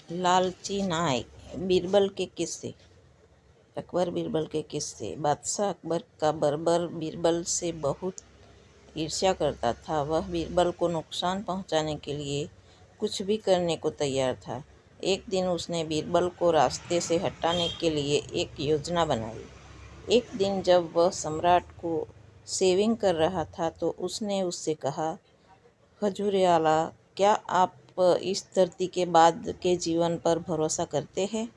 लालची नाई। बीरबल के किस्से। अकबर बीरबल के किस्से। बादशाह अकबर का बर्बर बीरबल से बहुत ईर्ष्या करता था। वह बीरबल को नुकसान पहुंचाने के लिए कुछ भी करने को तैयार था। एक दिन उसने बीरबल को रास्ते से हटाने के लिए एक योजना बनाई। एक दिन जब वह सम्राट को सेविंग कर रहा था तो उसने उससे कहा, हजूर आला, क्या आप इस धरती के बाद के जीवन पर भरोसा करते हैं?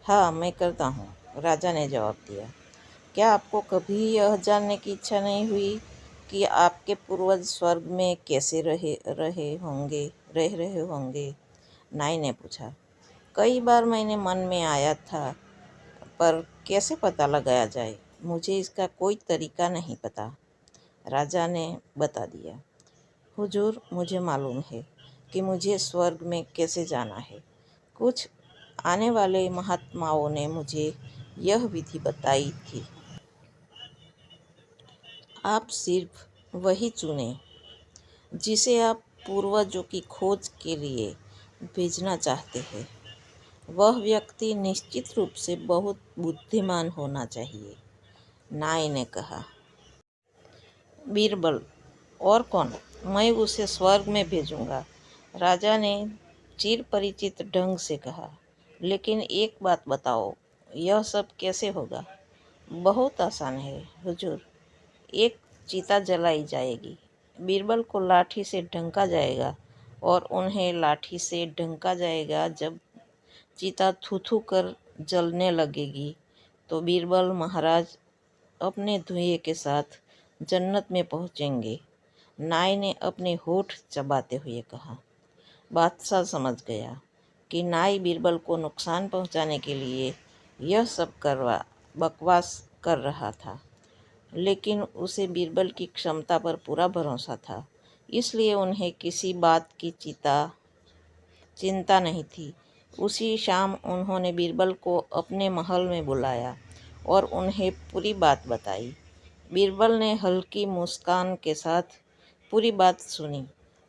हाँ, मैं करता हूँ, राजा ने जवाब दिया। क्या आपको कभी यह जानने की इच्छा नहीं हुई कि आपके पूर्वज स्वर्ग में कैसे रह रहे होंगे? नाई ने पूछा। कई बार मैंने मन में आया था, पर कैसे पता लगाया जाए? मुझे इसका कोई तरीका नहीं पता, राजा ने बता दिया। हुजूर, मुझे मालूम है कि मुझे स्वर्ग में कैसे जाना है। कुछ आने वाले महात्माओं ने मुझे यह विधि बताई थी। आप सिर्फ वही चुनें जिसे आप पूर्वजों की खोज के लिए भेजना चाहते हैं। वह व्यक्ति निश्चित रूप से बहुत बुद्धिमान होना चाहिए, नाई ने कहा। बीरबल, और कौन? मैं उसे स्वर्ग में भेजूंगा, राजा ने चिर परिचित ढंग से कहा। लेकिन एक बात बताओ, यह सब कैसे होगा? बहुत आसान है हुजूर। एक चिता जलाई जाएगी, बीरबल को लाठी से ढंका जाएगा और उन्हें लाठी से ढंका जाएगा। जब चिता थू-थू कर जलने लगेगी तो बीरबल महाराज अपने धुएं के साथ जन्नत में पहुंचेंगे, नाई ने अपने होठ चबाते हुए कहा। बादशाह समझ गया कि नाई बीरबल को नुकसान पहुंचाने के लिए यह सब बकवास कर रहा था, लेकिन उसे बीरबल की क्षमता पर पूरा भरोसा था, इसलिए उन्हें किसी बात की चिंता नहीं थी। उसी शाम उन्होंने बीरबल को अपने महल में बुलाया और उन्हें पूरी बात बताई। बीरबल ने हल्की मुस्कान के साथ पूरी बात सुनी।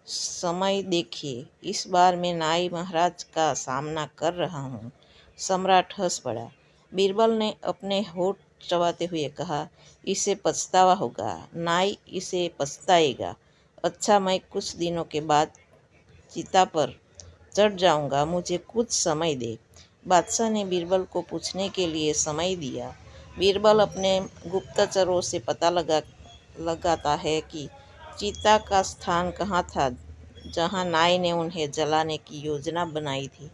समय देखिए, इस बार मैं नाई महाराज का सामना कर रहा हूँ। सम्राट हंस पड़ा। बीरबल ने अपने होठ चबाते हुए कहा, इसे पछतावा होगा, नाई इसे पछताएगा। अच्छा, मैं कुछ दिनों के बाद चिता पर चढ़ जाऊंगा, मुझे कुछ समय दे। बादशाह ने बीरबल को पूछने के लिए समय दिया। बीरबल अपने गुप्तचरों से पता लगाता है कि चिता का स्थान कहाँ था जहाँ नाई ने उन्हें जलाने की योजना बनाई थी।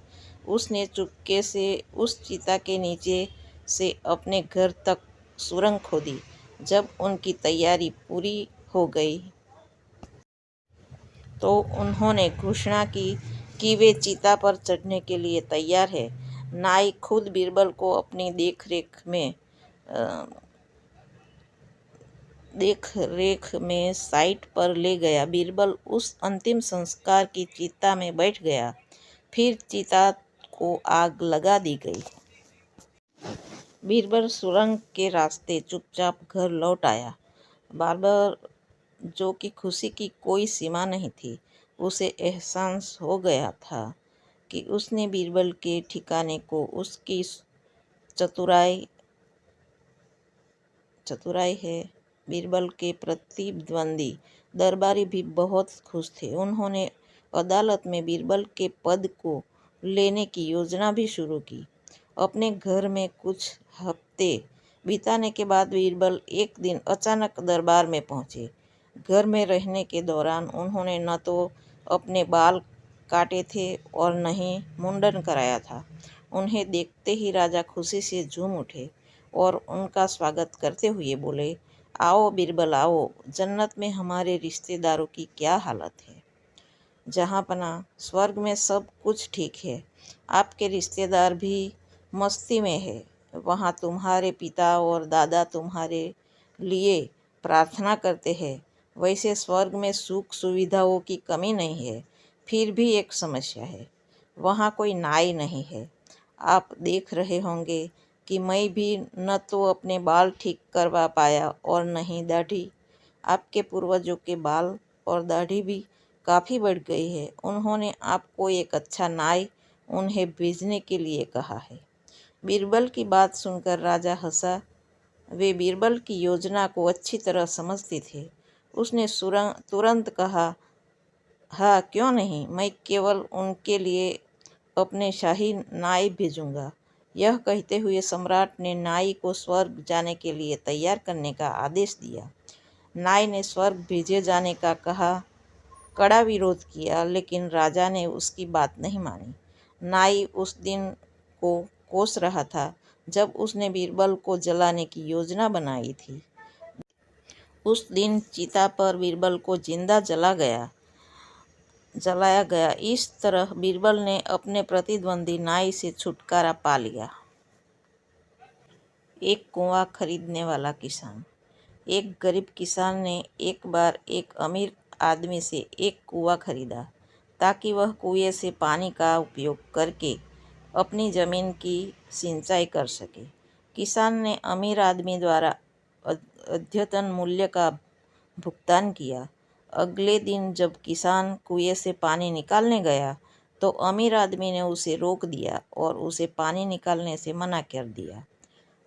उसने चुपके से उस चिता के नीचे से अपने घर तक सुरंग खोदी। जब उनकी तैयारी पूरी हो गई तो उन्होंने घोषणा की कि वे चिता पर चढ़ने के लिए तैयार है। नाई खुद बीरबल को अपनी देख रेख में साइट पर ले गया। बीरबल उस अंतिम संस्कार की चिता में बैठ गया। फिर चिता को आग लगा दी गई। बीरबल सुरंग के रास्ते चुपचाप घर लौट आया। बारबर जो कि खुशी की कोई सीमा नहीं थी, उसे एहसास हो गया था कि उसने बीरबल के ठिकाने को उसकी चतुराई है। बीरबल के प्रतिद्वंदी दरबारी भी बहुत खुश थे। उन्होंने अदालत में बीरबल के पद को लेने की योजना भी शुरू की। अपने घर में कुछ हफ्ते बिताने के बाद बीरबल एक दिन अचानक दरबार में पहुंचे। घर में रहने के दौरान उन्होंने न तो अपने बाल काटे थे और न ही मुंडन कराया था। उन्हें देखते ही राजा खुशी से झूम उठे और उनका स्वागत करते हुए बोले, आओ बीरबल आओ, जन्नत में हमारे रिश्तेदारों की क्या हालत है। जहाँपनाह, स्वर्ग में सब कुछ ठीक है, आपके रिश्तेदार भी मस्ती में है। वहाँ तुम्हारे पिता और दादा तुम्हारे लिए प्रार्थना करते हैं। वैसे स्वर्ग में सुख सुविधाओं की कमी नहीं है, फिर भी एक समस्या है, वहाँ कोई नाई नहीं है। आप देख रहे होंगे कि मैं भी न तो अपने बाल ठीक करवा पाया और न ही दाढ़ी। आपके पूर्वजों के बाल और दाढ़ी भी काफ़ी बढ़ गई है। उन्होंने आपको एक अच्छा नाई उन्हें भेजने के लिए कहा है। बीरबल की बात सुनकर राजा हंसा। वे बीरबल की योजना को अच्छी तरह समझते थे। उसने तुरंत कहा, हाँ क्यों नहीं, मैं केवल उनके लिए अपने शाही नाई भेजूंगा। यह कहते हुए सम्राट ने नाई को स्वर्ग जाने के लिए तैयार करने का आदेश दिया। नाई ने स्वर्ग भेजे जाने का कड़ा विरोध किया, लेकिन राजा ने उसकी बात नहीं मानी। नाई उस दिन को कोस रहा था जब उसने बीरबल को जलाने की योजना बनाई थी। उस दिन चिता पर बीरबल को जिंदा जलाया गया। इस तरह बीरबल ने अपने प्रतिद्वंदी नाई से छुटकारा पा लिया। एक कुआं खरीदने वाला किसान। एक गरीब किसान ने एक बार एक अमीर आदमी से एक कुआं खरीदा ताकि वह कुएं से पानी का उपयोग करके अपनी ज़मीन की सिंचाई कर सके। किसान ने अमीर आदमी द्वारा अद्यतन मूल्य का भुगतान किया। अगले दिन जब किसान कुएं से पानी निकालने गया तो अमीर आदमी ने उसे रोक दिया और उसे पानी निकालने से मना कर दिया।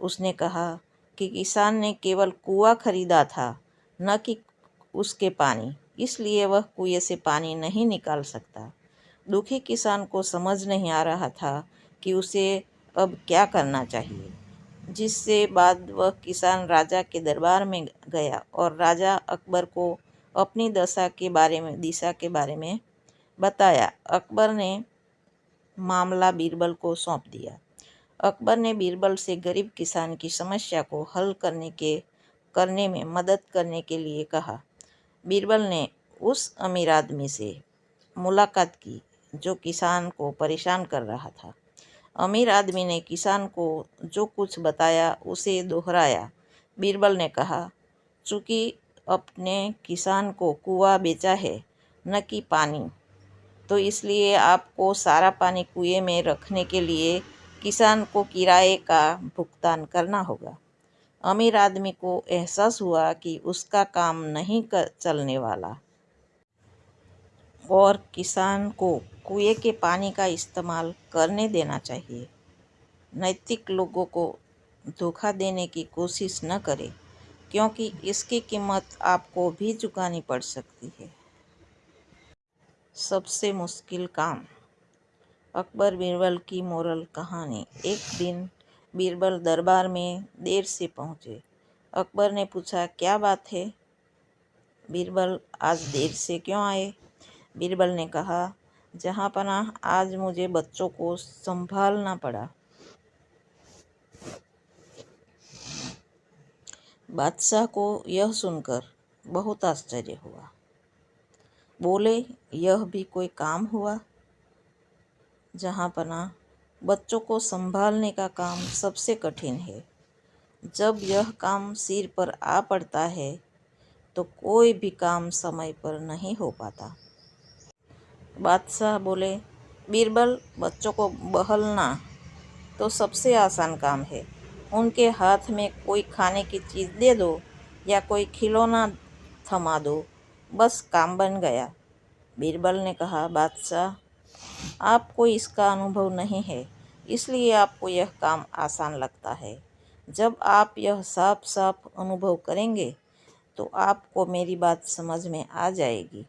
उसने कहा कि किसान ने केवल कुआं खरीदा था, न कि उसके पानी, इसलिए वह कुएं से पानी नहीं निकाल सकता। दुखी किसान को समझ नहीं आ रहा था कि उसे अब क्या करना चाहिए। जिससे बाद वह किसान राजा के दरबार में गया और राजा अकबर को अपनी दिशा के बारे में बताया। अकबर ने मामला बीरबल को सौंप दिया। अकबर ने बीरबल से गरीब किसान की समस्या को हल करने में मदद करने के लिए कहा। बीरबल ने उस अमीर आदमी से मुलाकात की जो किसान को परेशान कर रहा था। अमीर आदमी ने किसान को जो कुछ बताया उसे दोहराया। बीरबल ने कहा, चूंकि अपने किसान को कुआं बेचा है, न कि पानी, तो इसलिए आपको सारा पानी कुएं में रखने के लिए किसान को किराए का भुगतान करना होगा। अमीर आदमी को एहसास हुआ कि उसका काम नहीं चलने वाला और किसान को कुएं के पानी का इस्तेमाल करने देना चाहिए। नैतिक लोगों को धोखा देने की कोशिश न करें, क्योंकि इसकी कीमत आपको भी चुकानी पड़ सकती है। सबसे मुश्किल काम। अकबर बीरबल की मोरल कहानी। एक दिन बीरबल दरबार में देर से पहुंचे। अकबर ने पूछा, क्या बात है बीरबल, आज देर से क्यों आए? बीरबल ने कहा, जहांपनाह, आज मुझे बच्चों को संभालना पड़ा। बादशाह को यह सुनकर बहुत आश्चर्य हुआ। बोले, यह भी कोई काम हुआ? जहांपनाह, बच्चों को संभालने का काम सबसे कठिन है। जब यह काम सिर पर आ पड़ता है तो कोई भी काम समय पर नहीं हो पाता। बादशाह बोले, बीरबल, बच्चों को बहलाना तो सबसे आसान काम है। उनके हाथ में कोई खाने की चीज़ दे दो या कोई खिलौना थमा दो, बस काम बन गया। बीरबल ने कहा, बादशाह, आपको इसका अनुभव नहीं है, इसलिए आपको यह काम आसान लगता है। जब आप यह साफ साफ अनुभव करेंगे तो आपको मेरी बात समझ में आ जाएगी।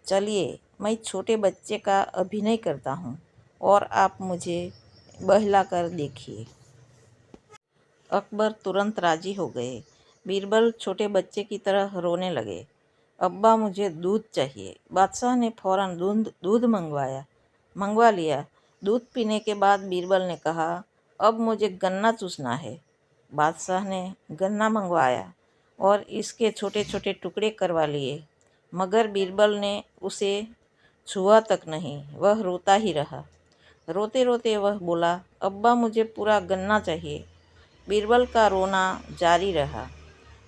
चलिए, मैं छोटे बच्चे का अभिनय करता हूँ और आप मुझे बहला कर देखिए। अकबर तुरंत राजी हो गए। बीरबल छोटे बच्चे की तरह रोने लगे। अब्बा, मुझे दूध चाहिए। बादशाह ने फौरन दूध मंगवा लिया। दूध पीने के बाद बीरबल ने कहा, अब मुझे गन्ना चूसना है। बादशाह ने गन्ना मंगवाया और इसके छोटे छोटे टुकड़े करवा लिए, मगर बीरबल ने उसे छुआ तक नहीं। वह रोता ही रहा। रोते रोते वह बोला, अब्बा, मुझे पूरा गन्ना चाहिए। बीरबल का रोना जारी रहा।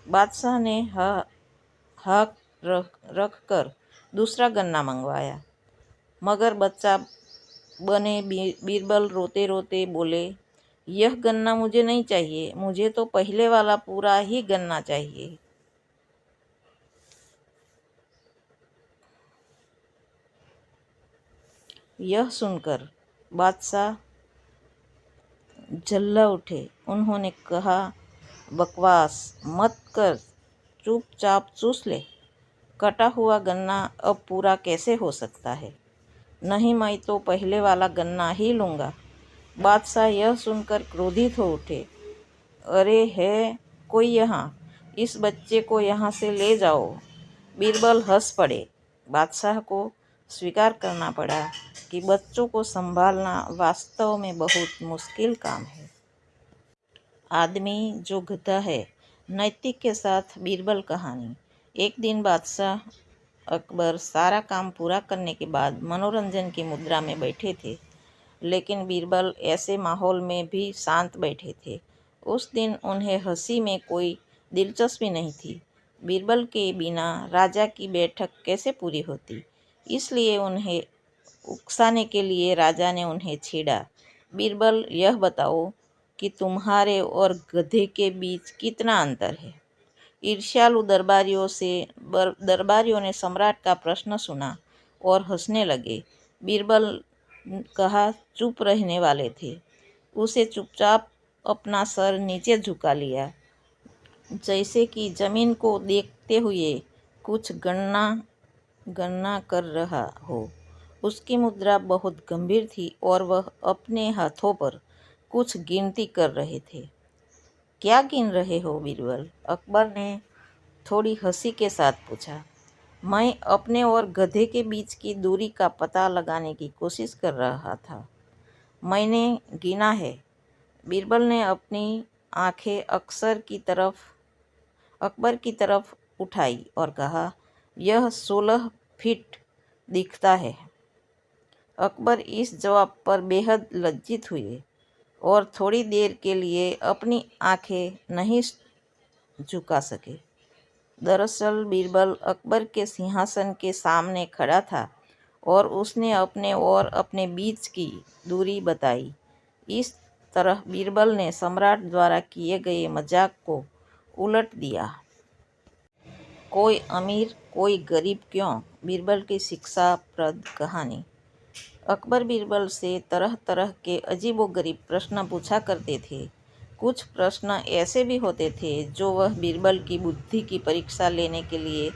बादशाह ने हाथ रख कर दूसरा गन्ना मंगवाया, मगर बच्चा बने बीरबल रोते रोते बोले, यह गन्ना मुझे नहीं चाहिए, मुझे तो पहले वाला पूरा ही गन्ना चाहिए। यह सुनकर बादशाह झल्ला उठे। उन्होंने कहा, बकवास मत कर, चुपचाप चूस ले। कटा हुआ गन्ना अब पूरा कैसे हो सकता है? नहीं, मैं तो पहले वाला गन्ना ही लूँगा। बादशाह यह सुनकर क्रोधित हो उठे। अरे है कोई यहाँ? इस बच्चे को यहाँ से ले जाओ। बीरबल हंस पड़े। बादशाह को स्वीकार करना पड़ा कि बच्चों को संभालना वास्तव में बहुत मुश्किल काम है। आदमी जो गधा है। नैतिक के साथ बीरबल कहानी। एक दिन बादशाह अकबर सारा काम पूरा करने के बाद मनोरंजन की मुद्रा में बैठे थे, लेकिन बीरबल ऐसे माहौल में भी शांत बैठे थे। उस दिन उन्हें हंसी में कोई दिलचस्पी नहीं थी। बीरबल के बिना राजा की बैठक कैसे पूरी होती, इसलिए उन्हें उकसाने के लिए राजा ने उन्हें छेड़ा। बीरबल, यह बताओ कि तुम्हारे और गधे के बीच कितना अंतर है? ईर्ष्यालु दरबारियों ने सम्राट का प्रश्न सुना और हंसने लगे। बीरबल कहा, चुप रहने वाले थे। उसे चुपचाप अपना सर नीचे झुका लिया, जैसे कि जमीन को देखते हुए कुछ गणना कर रहा हो। उसकी मुद्रा बहुत गंभीर थी और वह अपने हाथों पर कुछ गिनती कर रहे थे। क्या गिन रहे हो बीरबल? अकबर ने थोड़ी हंसी के साथ पूछा। मैं अपने और गधे के बीच की दूरी का पता लगाने की कोशिश कर रहा था। मैंने गिना है। बीरबल ने अपनी आंखें अकबर की तरफ उठाई और कहा, यह 16 फीट दिखता है। अकबर इस जवाब पर बेहद लज्जित हुए और थोड़ी देर के लिए अपनी आंखें नहीं झुका सके। दरअसल बीरबल अकबर के सिंहासन के सामने खड़ा था और उसने अपने और अपने बीच की दूरी बताई। इस तरह बीरबल ने सम्राट द्वारा किए गए मजाक को उलट दिया। कोई अमीर कोई गरीब क्यों? बीरबल की शिक्षाप्रद कहानी। अकबर बीरबल से तरह तरह के अजीबोगरीब प्रश्न पूछा करते थे। कुछ प्रश्न ऐसे भी होते थे जो वह बीरबल की बुद्धि की परीक्षा लेने के लिए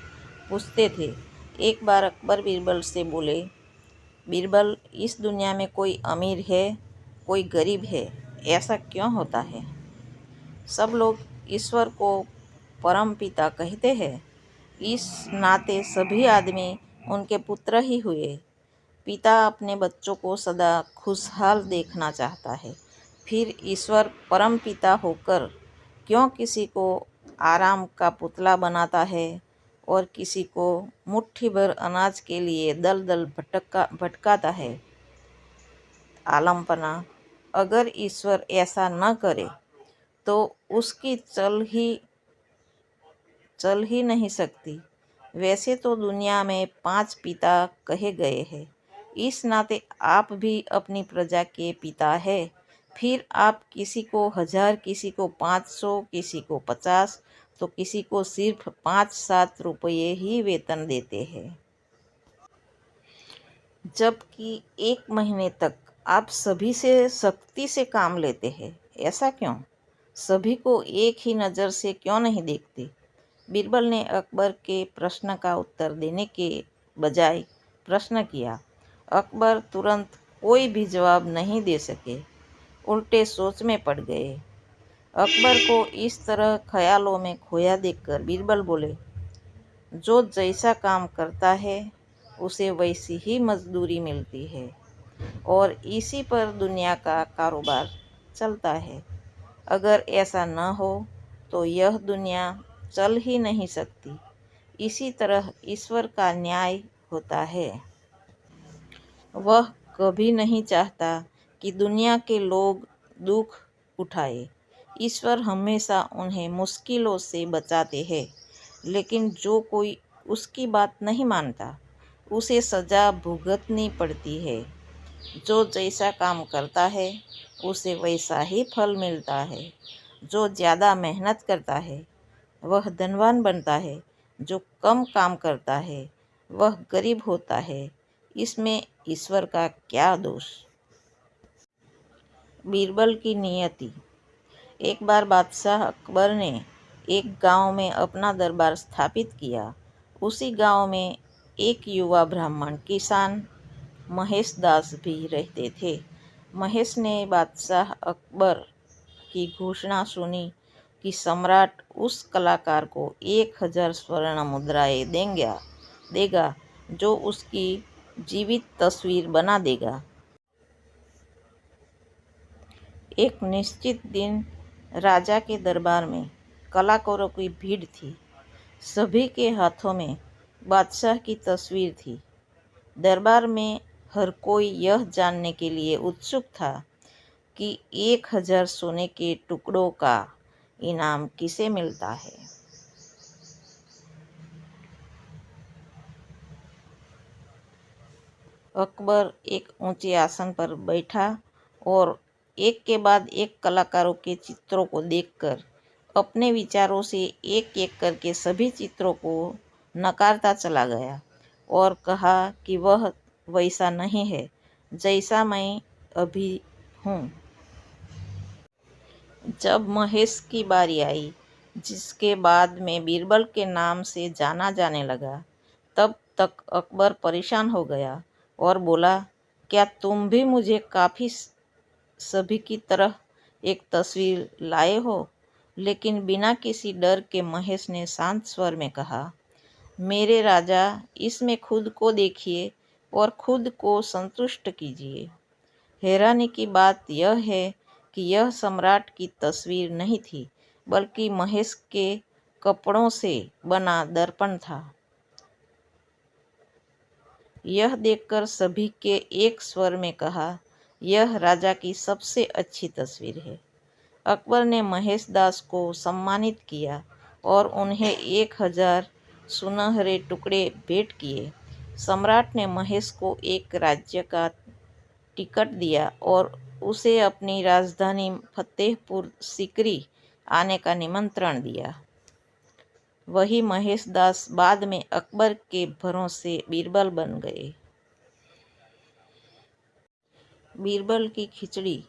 पूछते थे। एक बार अकबर बीरबल से बोले, बीरबल, इस दुनिया में कोई अमीर है कोई गरीब है, ऐसा क्यों होता है? सब लोग ईश्वर को परम पिता कहते हैं। इस नाते सभी आदमी उनके पुत्र ही हुए। पिता अपने बच्चों को सदा खुशहाल देखना चाहता है। फिर ईश्वर परम पिता होकर क्यों किसी को आराम का पुतला बनाता है और किसी को मुट्ठी भर अनाज के लिए दल दल भटकाता है? आलमपना। अगर ईश्वर ऐसा न करे तो उसकी चल ही नहीं सकती। वैसे तो दुनिया में 5 पिता कहे गए हैं। इस नाते आप भी अपनी प्रजा के पिता हैं। फिर आप किसी को 1000, किसी को 500, किसी को 50, तो किसी को सिर्फ 5-7 रुपये ही वेतन देते हैं, जबकि 1 महीने तक आप सभी से सख्ती से काम लेते हैं। ऐसा क्यों? सभी को एक ही नज़र से क्यों नहीं देखते? बीरबल ने अकबर के प्रश्न का उत्तर देने के बजाय प्रश्न किया। अकबर तुरंत कोई भी जवाब नहीं दे सके, उल्टे सोच में पड़ गए। अकबर को इस तरह ख्यालों में खोया देखकर बीरबल बोले, जो जैसा काम करता है उसे वैसी ही मजदूरी मिलती है और इसी पर दुनिया का कारोबार चलता है। अगर ऐसा न हो तो यह दुनिया चल ही नहीं सकती। इसी तरह ईश्वर का न्याय होता है। वह कभी नहीं चाहता कि दुनिया के लोग दुख उठाए। ईश्वर हमेशा उन्हें मुश्किलों से बचाते हैं, लेकिन जो कोई उसकी बात नहीं मानता उसे सज़ा भुगतनी पड़ती है। जो जैसा काम करता है उसे वैसा ही फल मिलता है। जो ज़्यादा मेहनत करता है वह धनवान बनता है, जो कम काम करता है वह गरीब होता है। इसमें ईश्वर का क्या दोष? बीरबल की नियति। एक बार बादशाह अकबर ने एक गांव में अपना दरबार स्थापित किया। उसी गांव में एक युवा ब्राह्मण किसान महेश दास भी रहते थे। महेश ने बादशाह अकबर की घोषणा सुनी कि सम्राट उस कलाकार को 1000 स्वर्ण मुद्राएं देगा जो उसकी जीवित तस्वीर बना देगा। एक निश्चित दिन राजा के दरबार में कलाकारों की भीड़ थी। सभी के हाथों में बादशाह की तस्वीर थी। दरबार में हर कोई यह जानने के लिए उत्सुक था कि 1000 सोने के टुकड़ों का इनाम किसे मिलता है। अकबर एक ऊंचे आसन पर बैठा और एक के बाद एक कलाकारों के चित्रों को देखकर अपने विचारों से एक एक करके सभी चित्रों को नकारता चला गया और कहा कि वह वैसा नहीं है जैसा मैं अभी हूँ। जब महेश की बारी आई, जिसके बाद में बीरबल के नाम से जाना जाने लगा, तब तक अकबर परेशान हो गया और बोला, क्या तुम भी मुझे काफ़ी सभी की तरह एक तस्वीर लाए हो? लेकिन बिना किसी डर के महेश ने शांत स्वर में कहा, मेरे राजा, इसमें खुद को देखिए और खुद को संतुष्ट कीजिए। हैरानी की बात यह है कि यह सम्राट की तस्वीर नहीं थी, बल्कि महेश के कपड़ों से बना दर्पण था। यह देखकर सभी के एक स्वर में कहा, यह राजा की सबसे अच्छी तस्वीर है। अकबर ने महेश दास को सम्मानित किया और उन्हें 1000 सुनहरे टुकड़े भेंट किए। सम्राट ने महेश को एक राज्य का टिकट दिया और उसे अपनी राजधानी फतेहपुर सीकरी आने का निमंत्रण दिया। वही महेश दास बाद में अकबर के भरोसे बीरबल बन गए। बीरबल की खिचड़ी।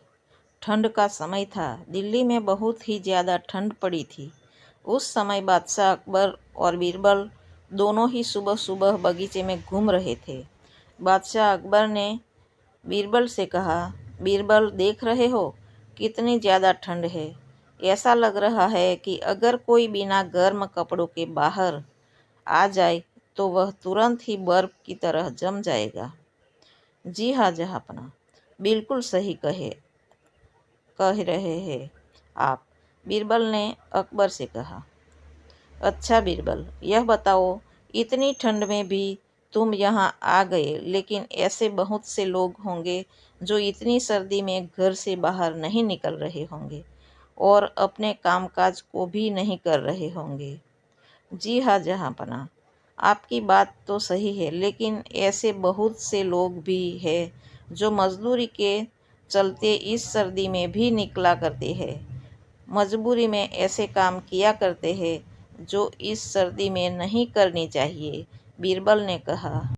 ठंड का समय था। दिल्ली में बहुत ही ज़्यादा ठंड पड़ी थी। उस समय बादशाह अकबर और बीरबल दोनों ही सुबह सुबह बगीचे में घूम रहे थे। बादशाह अकबर ने बीरबल से कहा, बीरबल, देख रहे हो कितनी ज़्यादा ठंड है। ऐसा लग रहा है कि अगर कोई बिना गर्म कपड़ों के बाहर आ जाए तो वह तुरंत ही बर्फ की तरह जम जाएगा। जी हाँ जहाँपनाह, बिल्कुल सही कह रहे हैं आप, बीरबल ने अकबर से कहा। अच्छा बीरबल, यह बताओ, इतनी ठंड में भी तुम यहाँ आ गए, लेकिन ऐसे बहुत से लोग होंगे जो इतनी सर्दी में घर से बाहर नहीं निकल रहे होंगे और अपने कामकाज को भी नहीं कर रहे होंगे। जी हाँ जहाँपनाह, आपकी बात तो सही है, लेकिन ऐसे बहुत से लोग भी हैं जो मजदूरी के चलते इस सर्दी में भी निकला करते हैं, मजबूरी में ऐसे काम किया करते हैं जो इस सर्दी में नहीं करनी चाहिए, बीरबल ने कहा।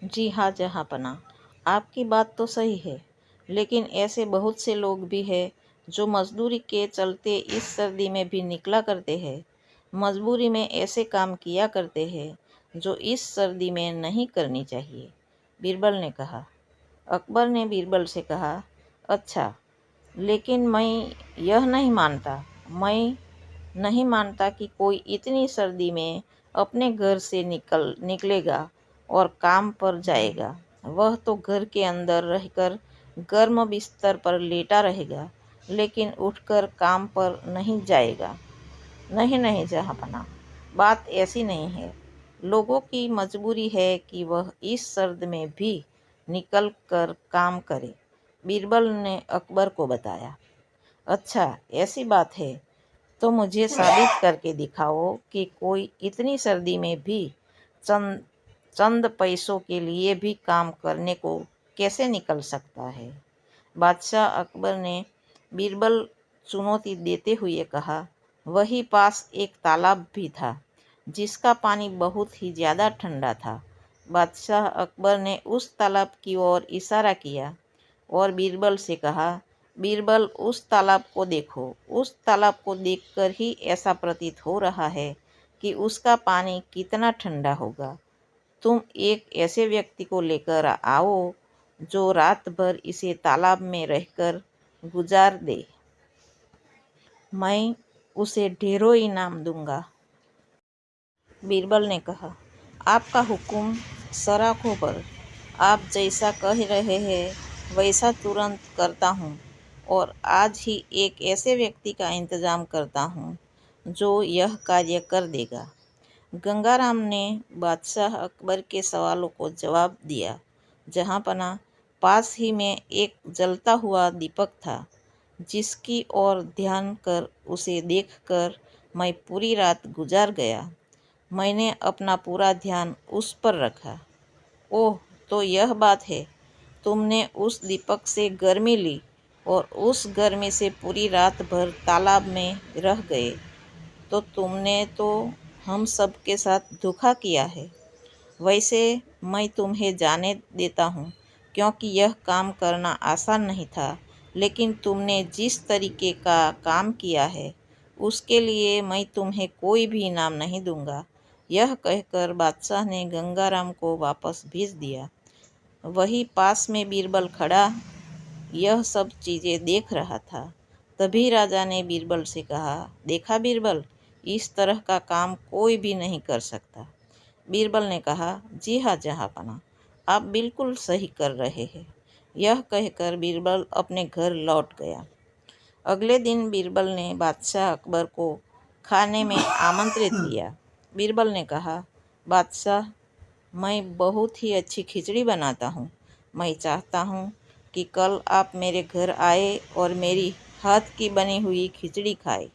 जी हाँ जहाँपनाह, आपकी बात तो सही है, लेकिन ऐसे बहुत से लोग भी हैं जो मजदूरी के चलते इस सर्दी में भी निकला करते हैं, मजबूरी में ऐसे काम किया करते हैं जो इस सर्दी में नहीं करनी चाहिए, बीरबल ने कहा। अकबर ने बीरबल से कहा, अच्छा, लेकिन मैं नहीं मानता कि कोई इतनी सर्दी में अपने घर से निकलेगा और काम पर जाएगा। वह तो घर के अंदर रहकर गर्म बिस्तर पर लेटा रहेगा, लेकिन उठकर काम पर नहीं जाएगा। नहीं जहाँपनाह, बात ऐसी नहीं है। लोगों की मजबूरी है कि वह इस सर्द में भी निकल कर काम करे, बीरबल ने अकबर को बताया। अच्छा, ऐसी बात है तो मुझे साबित करके दिखाओ कि कोई इतनी सर्दी में भी चंद पैसों के लिए भी काम करने को कैसे निकल सकता है। बादशाह अकबर ने बीरबल चुनौती देते हुए कहा। वहीं पास एक तालाब भी था जिसका पानी बहुत ही ज़्यादा ठंडा था। बादशाह अकबर ने उस तालाब की ओर इशारा किया और बीरबल से कहा, बीरबल, उस तालाब को देखो। उस तालाब को देखकर ही ऐसा प्रतीत हो रहा है कि उसका पानी कितना ठंडा होगा। तुम एक ऐसे व्यक्ति को लेकर आओ जो रात भर इसे तालाब में रहकर गुजार दे। मैं उसे ढेरों इनाम दूंगा। बीरबल ने कहा, आपका हुक्म सराखों पर। आप जैसा कह रहे हैं वैसा तुरंत करता हूँ और आज ही एक ऐसे व्यक्ति का इंतजाम करता हूँ जो यह कार्य कर देगा। गंगाराम ने बादशाह अकबर के सवालों को जवाब दिया। जहाँपनाह, पास ही में एक जलता हुआ दीपक था जिसकी ओर ध्यान कर उसे देखकर मैं पूरी रात गुजार गया। मैंने अपना पूरा ध्यान उस पर रखा। ओह, तो यह बात है। तुमने उस दीपक से गर्मी ली और उस गर्मी से पूरी रात भर तालाब में रह गए। तो तुमने तो हम सब के साथ धोखा किया है। वैसे मैं तुम्हें जाने देता हूँ क्योंकि यह काम करना आसान नहीं था, लेकिन तुमने जिस तरीके का काम किया है उसके लिए मैं तुम्हें कोई भी इनाम नहीं दूंगा। यह कहकर बादशाह ने गंगाराम को वापस भेज दिया। वहीं पास में बीरबल खड़ा यह सब चीज़ें देख रहा था। तभी राजा ने बीरबल से कहा, देखा बीरबल, इस तरह का काम कोई भी नहीं कर सकता। बीरबल ने कहा, जी हाँ जहाँपनाह, आप बिल्कुल सही कर रहे हैं। यह कहकर बीरबल अपने घर लौट गया। अगले दिन बीरबल ने बादशाह अकबर को खाने में आमंत्रित किया। बीरबल ने कहा, बादशाह, मैं बहुत ही अच्छी खिचड़ी बनाता हूँ। मैं चाहता हूँ कि कल आप मेरे घर आए और मेरी हाथ की बनी हुई खिचड़ी खाए।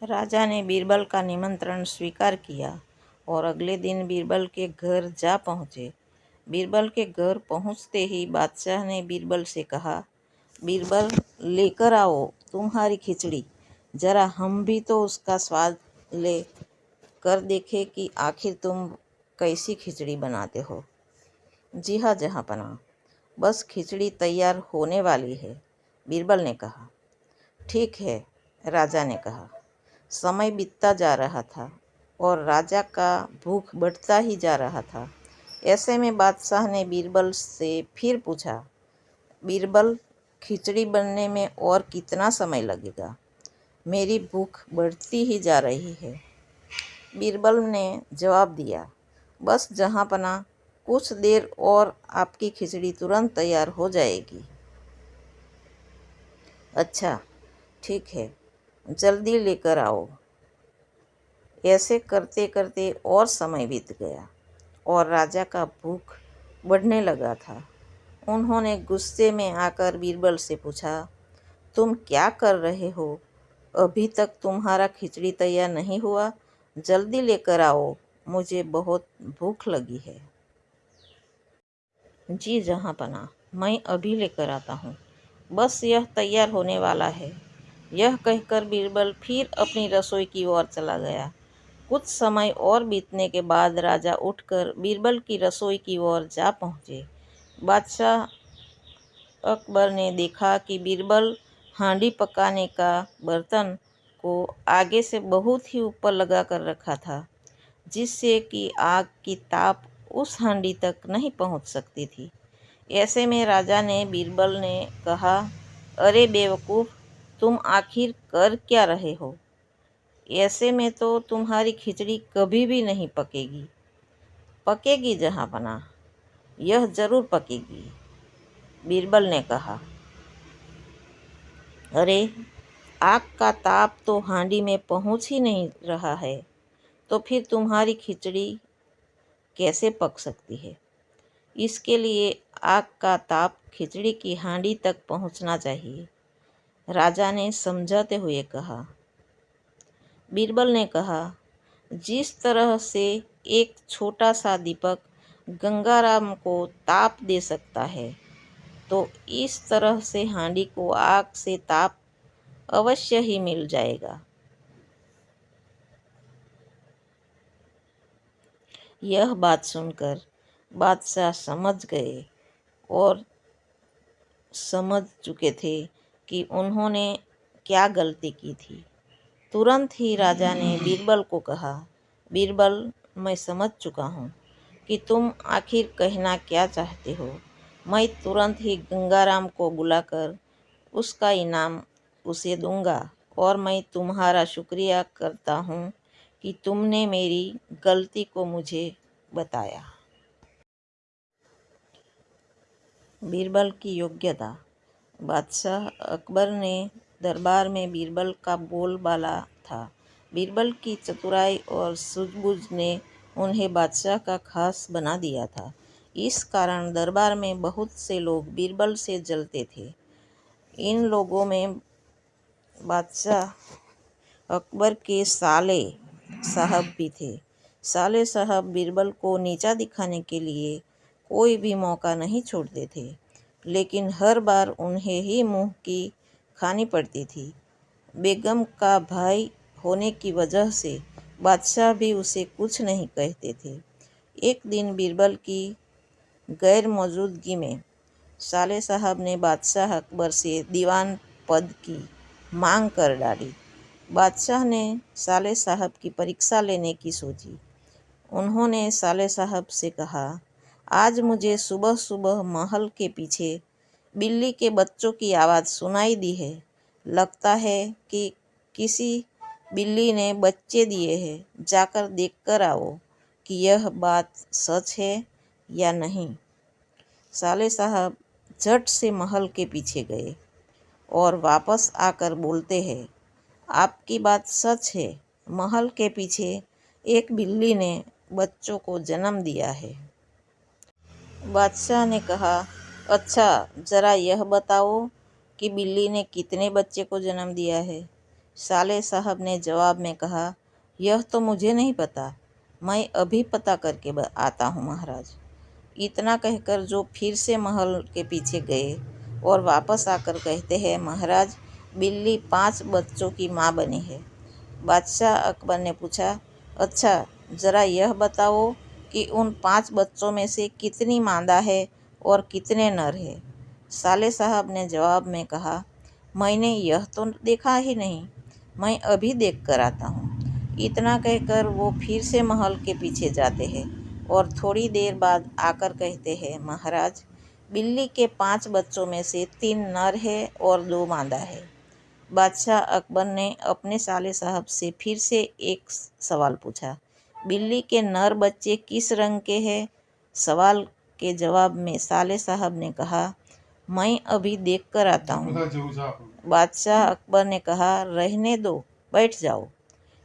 राजा ने बीरबल का निमंत्रण स्वीकार किया और अगले दिन बीरबल के घर जा पहुँचे। बीरबल के घर पहुँचते ही बादशाह ने बीरबल से कहा, बीरबल, लेकर आओ तुम्हारी खिचड़ी। जरा हम भी तो उसका स्वाद ले कर देखे कि आखिर तुम कैसी खिचड़ी बनाते हो। जी हाँ जहाँपनाह, बस खिचड़ी तैयार होने वाली है, बीरबल ने कहा। ठीक है, राजा ने कहा। समय बीतता जा रहा था और राजा का भूख बढ़ता ही जा रहा था। ऐसे में बादशाह ने बीरबल से फिर पूछा, बीरबल, खिचड़ी बनने में और कितना समय लगेगा? मेरी भूख बढ़ती ही जा रही है। बीरबल ने जवाब दिया, बस जहाँपनाह, कुछ देर और आपकी खिचड़ी तुरंत तैयार हो जाएगी। अच्छा, ठीक है, जल्दी लेकर आओ। ऐसे करते करते और समय बीत गया और राजा का भूख बढ़ने लगा था। उन्होंने गुस्से में आकर बीरबल से पूछा, तुम क्या कर रहे हो? अभी तक तुम्हारा खिचड़ी तैयार नहीं हुआ। जल्दी लेकर आओ, मुझे बहुत भूख लगी है। जी जहाँपनाह, मैं अभी लेकर आता हूँ। बस यह तैयार होने वाला है। यह कहकर बीरबल फिर अपनी रसोई की ओर चला गया। कुछ समय और बीतने के बाद राजा उठकर बीरबल की रसोई की ओर जा पहुँचे। बादशाह अकबर ने देखा कि बीरबल हांडी पकाने का बर्तन को आगे से बहुत ही ऊपर लगा कर रखा था, जिससे कि आग की ताप उस हांडी तक नहीं पहुंच सकती थी। ऐसे में राजा ने बीरबल ने कहा, अरे बेवकूफ़, तुम आखिर कर क्या रहे हो? ऐसे में तो तुम्हारी खिचड़ी कभी भी नहीं पकेगी। पकेगी जहाँपनाह, यह जरूर पकेगी, बीरबल ने कहा। अरे, आग का ताप तो हांडी में पहुंच ही नहीं रहा है, तो फिर तुम्हारी खिचड़ी कैसे पक सकती है? इसके लिए आग का ताप खिचड़ी की हांडी तक पहुंचना चाहिए, राजा ने समझाते हुए कहा। बीरबल ने कहा, जिस तरह से एक छोटा सा दीपक गंगाराम को ताप दे सकता है, तो इस तरह से हांडी को आग से ताप अवश्य ही मिल जाएगा। यह बात सुनकर बादशाह समझ गए और समझ चुके थे कि उन्होंने क्या गलती की थी। तुरंत ही राजा ने बीरबल को कहा, बीरबल, मैं समझ चुका हूँ कि तुम आखिर कहना क्या चाहते हो। मैं तुरंत ही गंगाराम को बुलाकर उसका इनाम उसे दूंगा और मैं तुम्हारा शुक्रिया करता हूँ कि तुमने मेरी गलती को मुझे बताया। बीरबल की योग्यता। बादशाह अकबर ने दरबार में बीरबल का बोलबाला था। बीरबल की चतुराई और सूझबूझ ने उन्हें बादशाह का खास बना दिया था। इस कारण दरबार में बहुत से लोग बीरबल से जलते थे। इन लोगों में बादशाह अकबर के साले साहब भी थे। साले साहब बीरबल को नीचा दिखाने के लिए कोई भी मौका नहीं छोड़ते थे, लेकिन हर बार उन्हें ही मुंह की खानी पड़ती थी। बेगम का भाई होने की वजह से बादशाह भी उसे कुछ नहीं कहते थे। एक दिन बीरबल की गैर मौजूदगी में साले साहब ने बादशाह अकबर से दीवान पद की मांग कर डाली। बादशाह ने साले साहब की परीक्षा लेने की सोची। उन्होंने साले साहब से कहा, आज मुझे सुबह सुबह महल के पीछे बिल्ली के बच्चों की आवाज़ सुनाई दी है। लगता है कि किसी बिल्ली ने बच्चे दिए हैं। जाकर देखकर आओ कि यह बात सच है या नहीं। साले साहब झट से महल के पीछे गए और वापस आकर बोलते हैं, आपकी बात सच है। महल के पीछे एक बिल्ली ने बच्चों को जन्म दिया है। बादशाह ने कहा, अच्छा, ज़रा यह बताओ कि बिल्ली ने कितने बच्चे को जन्म दिया है। साले साहब ने जवाब में कहा, यह तो मुझे नहीं पता, मैं अभी पता करके आता हूँ महाराज। इतना कहकर जो फिर से महल के पीछे गए और वापस आकर कहते हैं, महाराज, बिल्ली 5 बच्चों की माँ बनी है। बादशाह अकबर ने पूछा, अच्छा, ज़रा यह बताओ कि उन 5 बच्चों में से कितनी मादा है और कितने नर है। साले साहब ने जवाब में कहा, मैंने यह तो देखा ही नहीं, मैं अभी देख कर आता हूँ। इतना कहकर वो फिर से महल के पीछे जाते हैं और थोड़ी देर बाद आकर कहते हैं, महाराज, बिल्ली के 5 बच्चों में से 3 नर है और 2 मादा है। बादशाह अकबर ने अपने साले साहब से फिर से एक सवाल पूछा, बिल्ली के नर बच्चे किस रंग के हैं? सवाल के जवाब में साले साहब ने कहा, मैं अभी देख कर आता हूँ। बादशाह अकबर ने कहा, रहने दो, बैठ जाओ।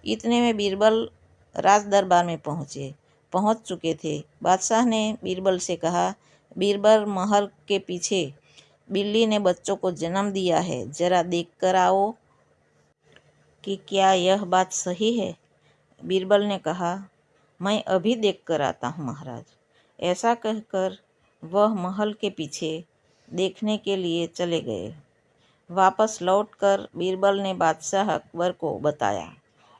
इतने में बीरबल राज दरबार में पहुँच चुके थे। बादशाह ने बीरबल से कहा, बीरबल, महल के पीछे बिल्ली ने बच्चों को जन्म दिया है, जरा देख कर आओ कि क्या यह बात सही है। बीरबल ने कहा, मैं अभी देख कर आता हूँ महाराज। ऐसा कहकर वह महल के पीछे देखने के लिए चले गए। वापस लौटकर बीरबल ने बादशाह अकबर को बताया,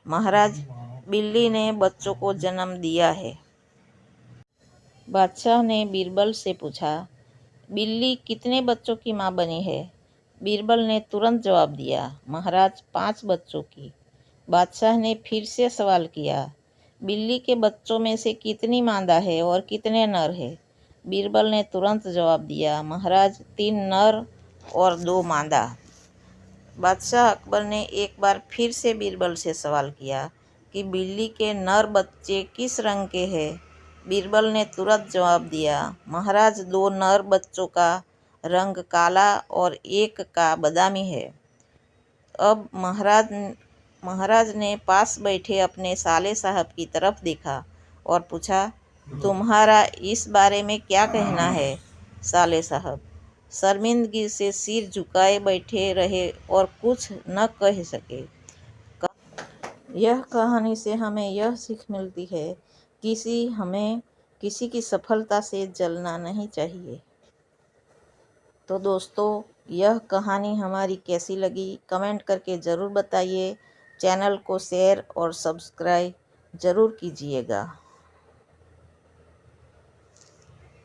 महाराज, बिल्ली ने बच्चों को जन्म दिया है। बादशाह ने बीरबल से पूछा, बिल्ली कितने बच्चों की माँ बनी है? बीरबल ने तुरंत जवाब दिया, महाराज, 5 बच्चों की। बादशाह ने फिर से सवाल किया, बिल्ली के बच्चों में से कितनी मादा है और कितने नर है? बीरबल ने तुरंत जवाब दिया, महाराज, 3 नर और 2 मादा। बादशाह अकबर ने एक बार फिर से बीरबल से सवाल किया कि बिल्ली के नर बच्चे किस रंग के हैं? बीरबल ने तुरंत जवाब दिया, महाराज, 2 नर बच्चों का रंग काला और एक का बादामी है। अब महाराज ने पास बैठे अपने साले साहब की तरफ देखा और पूछा, तुम्हारा इस बारे में क्या कहना है? साले साहब शर्मिंदगी से सिर झुकाए बैठे रहे और कुछ न कह सके। यह कहानी से हमें यह सीख मिलती है, हमें किसी की सफलता से जलना नहीं चाहिए। तो दोस्तों, यह कहानी हमारी कैसी लगी कमेंट करके ज़रूर बताइए। चैनल को शेयर और सब्सक्राइब ज़रूर कीजिएगा।